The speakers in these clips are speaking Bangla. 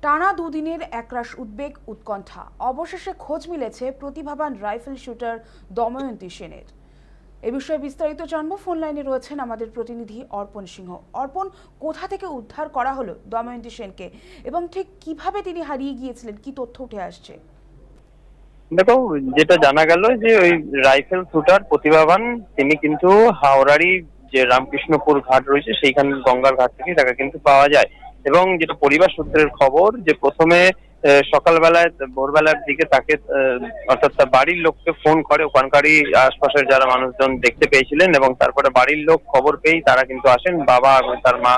টানা দুদিনের একরাশ উদ্বেগ উৎকণ্ঠা, অবশেষে খোঁজ মিলেছে প্রতিভাবান রাইফেল শুটার দময়ন্তী সেনের। এ বিষয়ে বিস্তারিত জানবো। ফোন লাইনে রয়েছেন আমাদের প্রতিনিধি অর্পণ সিংহ। অর্পণ, কোথা থেকে উদ্ধার করা হলো দময়ন্তী সেনকে এবং ঠিক কিভাবে তিনি হারিয়ে গিয়েছিলেন, কি তথ্য উঠে আসছে? দেখো, যেটা জানা গেল যে ওই রাইফেল শুটার প্রতিভাবান তিনি কিন্তু হাওড়ারই যে রামকৃষ্ণপুর ঘাট রয়েছে সেইখানে গঙ্গার ঘাট থেকে তাকে কিন্তু পাওয়া যায়। এবং যেটা পরিবার সূত্রের খবর যে প্রথমে সকালবেলায় ভোরবেলার দিকে তাকে অর্থাৎ তার বাড়ির লোককে ফোন করে, ওখানকারই আশপাশের যারা মানুষজন দেখতে পেয়েছিলেন এবং তারপরে বাড়ির লোক খবর পেয়েই তারা কিন্তু আসেন, বাবা এবং তার মা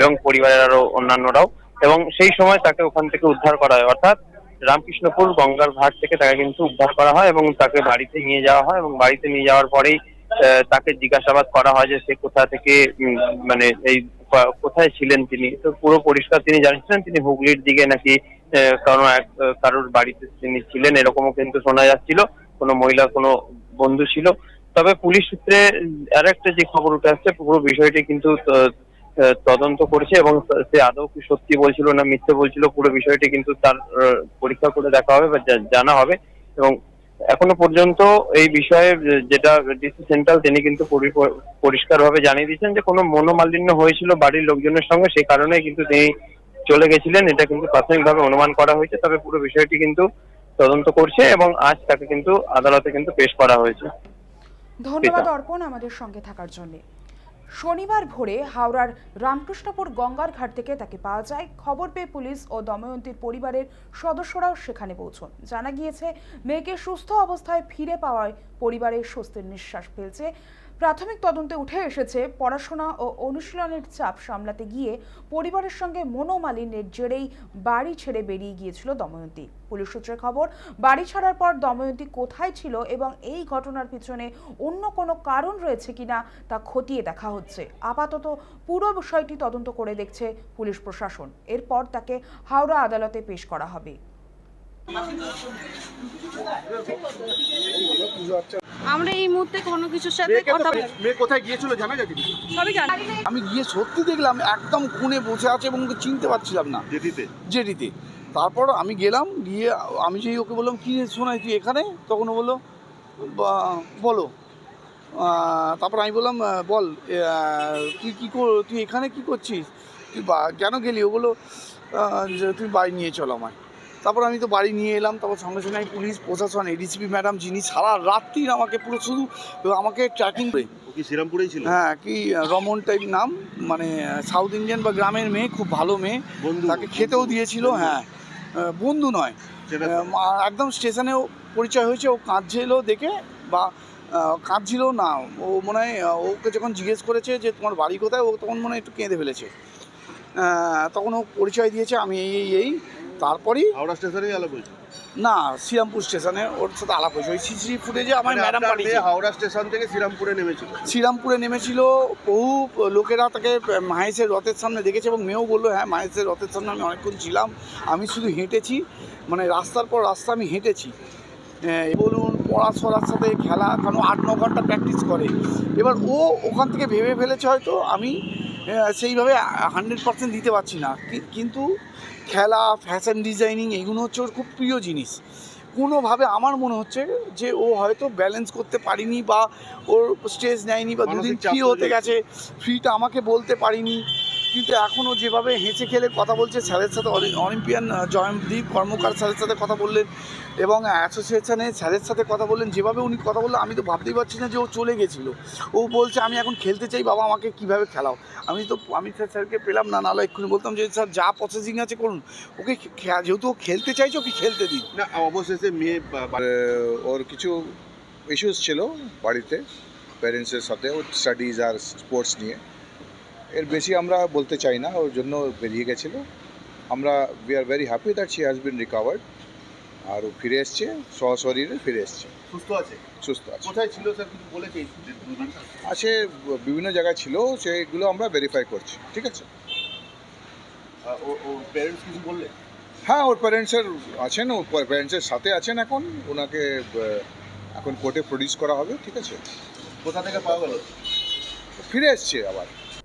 এবং পরিবারের আরো অন্যান্যরাও। এবং সেই সময় তাকে ওখান থেকে উদ্ধার করা হয়, অর্থাৎ রামকৃষ্ণপুর গঙ্গার ঘাট থেকে তাকে কিন্তু উদ্ধার করা হয় এবং তাকে বাড়িতে নিয়ে যাওয়া হয়। এবং বাড়িতে নিয়ে যাওয়ার পরেই তাকে জিজ্ঞাসাবাদ করা হয় যে সে কোথা থেকে মানে এই কোথায় ছিলেন তিনি। তো পুরো পরিষ্কার তিনি জানিয়েছিলেন তিনি হুগলির দিকে নাকি কারোর বাড়িতে তিনি ছিলেন, এরকমও কিন্তু শোনা যাচ্ছিল। কোনো মহিলা কোনো বন্ধু ছিল। তবে পুলিশ সূত্রে আর একটা যে খবর উঠে আসছে, পুরো বিষয়টি কিন্তু তদন্ত করছে এবং সে আদৌ কি সত্যি বলছিল না মিথ্যে বলছিল পুরো বিষয়টি কিন্তু তার পরীক্ষা করে দেখা হবে বা জানা হবে। এবং এখনো পর্যন্ত এই বিষয়ে যেটা ডিসি সেন্ট্রাল তিনি কিন্তু পরিষ্কারভাবে জানিয়ে দিয়েছেন যে কোনো মনোমালিন্য হয়েছিল বাড়ির লোকজনের সঙ্গে, সেই কারণে কিন্তু তিনি চলে গেছিলেন, এটা কিন্তু প্রাথমিকভাবে অনুমান করা হয়েছে। তবে পুরো বিষয়টি কিন্তু তদন্ত করছে এবং আজ তাকে কিন্তু আদালতে কিন্তু পেশ করা হয়েছে। ধন্যবাদ অর্পণ আমাদের সঙ্গে থাকার জন্য। শনিবার ভোরে হাওড়ার রামকৃষ্ণপুর গঙ্গার ঘাট থেকে তাকে পাওয়া যায়। খবর পেয়ে পুলিশ ও দময়ন্তীর পরিবারের সদস্যরাও সেখানে পৌঁছন। জানা গিয়েছে, মেয়েকে সুস্থ অবস্থায় ফিরে পাওয়ায় পরিবারের স্বস্তির নিঃশ্বাস ফেলছে। প্রাথমিক তদন্তে উঠে এসেছে, পড়াশোনা ও অনুশীলনের চাপ সামলাতে গিয়ে পরিবারের সঙ্গে মনোমালিন্যের জেরেই বাড়ি ছেড়ে বেরিয়ে গিয়েছিল দময়ন্তী। পুলিশ সূত্রে খবর, বাড়ি ছাড়ার পর দময়ন্তী কোথায় ছিল এবং এই ঘটনার পিছনে অন্য কোনো কারণ রয়েছে কিনা তা খতিয়ে দেখা হচ্ছে। আপাতত পুরো বিষয়টি তদন্ত করে দেখছে পুলিশ প্রশাসন। এরপর তাকে হাওড়া আদালতে পেশ করা হবে। আমরা এই মুহূর্তে কোনো কিছুর সাথে কথা মেয়ে কোথায় গিয়েছিল জানা গেছে? সবই জানি। আমি গিয়ে সত্যি দেখলাম একদম কোণে বসে আছে এবং ওকে চিনতে পারছিলাম না। জেডিতে তারপর আমি গেলাম, গিয়ে আমি যেই ওকে বললাম কি শোনাই তুই এখানে, তখন ও বললো বলো। তারপর আমি বললাম বল তুই এখানে কি করছিস, তুই কেন গেলি? ও বললো যে তুমি বাড়ি নিয়ে চলো আমায়। তারপর আমি তো বাড়ি নিয়ে এলাম। তারপর সঙ্গে সঙ্গে আমি পুলিশ প্রশাসন এডিসিপি ম্যাডাম, যিনি সারা রাত্রির আমাকে পুরো শুধু আমাকে ট্র্যাকিং করে। কি শ্রীরামপুরেই ছিল? হ্যাঁ, কি রমন টাইপ নাম, মানে সাউথ ইন্ডিয়ান বা গ্রামের মেয়ে, খুব ভালো মেয়ে। তাকে খেতেও দিয়েছিল। হ্যাঁ, বন্ধু নয়, একদম স্টেশনেও পরিচয় হয়েছে। ও কাঁদছিল দেখে, বা কাঁদছিল না, ও মনে হয় ওকে যখন জিজ্ঞেস করেছে যে তোমার বাড়ি কোথায়, ও তখন মনে হয় একটু কেঁদে ফেলেছে। তখন ও পরিচয় দিয়েছে আমি এই। তারপরেই হাওড়া স্টেশনেই আলাপ হয়েছে? না, শ্রীরামপুর স্টেশনে ওর সাথে আলাপ হয়েছে। ওই সিসি ফুটেজে আমার ম্যাডাম পাঠিয়েছে। হাওড়া স্টেশন থেকে শ্রীরামপুরে নেমেছিল। বহু লোকেরা তাকে মাহেশের রথের সামনে দেখেছে এবং মেয়েও বললো হ্যাঁ মাহেশের রথের সামনে আমি অনেকক্ষণ ছিলাম, আমি শুধু হেঁটেছি, মানে রাস্তার পর রাস্তা আমি হেঁটেছি। বলুন, পড়াশোনার সাথে খেলা, কারণ 8-9 ঘন্টা প্র্যাকটিস করে। এবার ও ওখান থেকে ভেবে ফেলেছে হয়তো আমি সেইভাবে 100% দিতে পারছি না, কিন্তু খেলা, ফ্যাশন ডিজাইনিং এগুলো হচ্ছে ওর খুব প্রিয় জিনিস। কোনোভাবে আমার মনে হচ্ছে যে ও হয়তো ব্যালেন্স করতে পারিনি, বা ওর স্ট্রেস নেয়নি, বা দুদিন ফ্রি হতে গেছে, ফ্রিটা আমাকে বলতে পারিনি। কিন্তু এখনও যেভাবে হেসে খেলে কথা বলছে, স্যারের সাথে অলিম্পিয়ান জয়দীপ কর্মকার স্যারের সাথে কথা বললেন এবং অ্যাসোসিয়েশনের স্যারের সাথে কথা বললেন, যেভাবে উনি কথা বললেন আমি তো ভাবতেই পারছি না যে ও চলে গেছিলো। ও বলছে আমি এখন খেলতে চাই, বাবা আমাকে কীভাবে খেলাও। আমি স্যারকে পেলাম না, নাহলে এক্ষুনি বলতাম যে স্যার যা প্রসেসিং আছে করুন, ওকে যেহেতু ও খেলতে চাইছে ওকে খেলতে দিন না। অবশেষে মেয়ে ওর কিছু ইস্যুস ছিল বাড়িতে প্যারেন্টসের সাথে, ওর স্টাডিজ আর স্পোর্টস নিয়ে। এর বেশি আমরা বলতে চাই না, ওর জন্য বেরিয়ে গেছিলো। We are very happy that she has been recovered. আর ও ফিরে এসছে, সশরীরে ফিরে এসছে, সুস্থ আছে। কোথায় ছিল স্যার কিছু বলেছে? আছে, বিভিন্ন জায়গায় ছিল, সেগুলো আমরা ভেরিফাই করছি। ঠিক আছে। ও প্যারেন্টস কিছু বললে? হ্যাঁ, ওর প্যারেন্টসের আছেন, ওর প্যারেন্টসের সাথে আছেন এখন। ওনাকে এখন কোর্টে প্রডিউস করা হবে। ঠিক আছে। কোথা থেকে পাওয়া গেল? ফিরে এসছে আবার।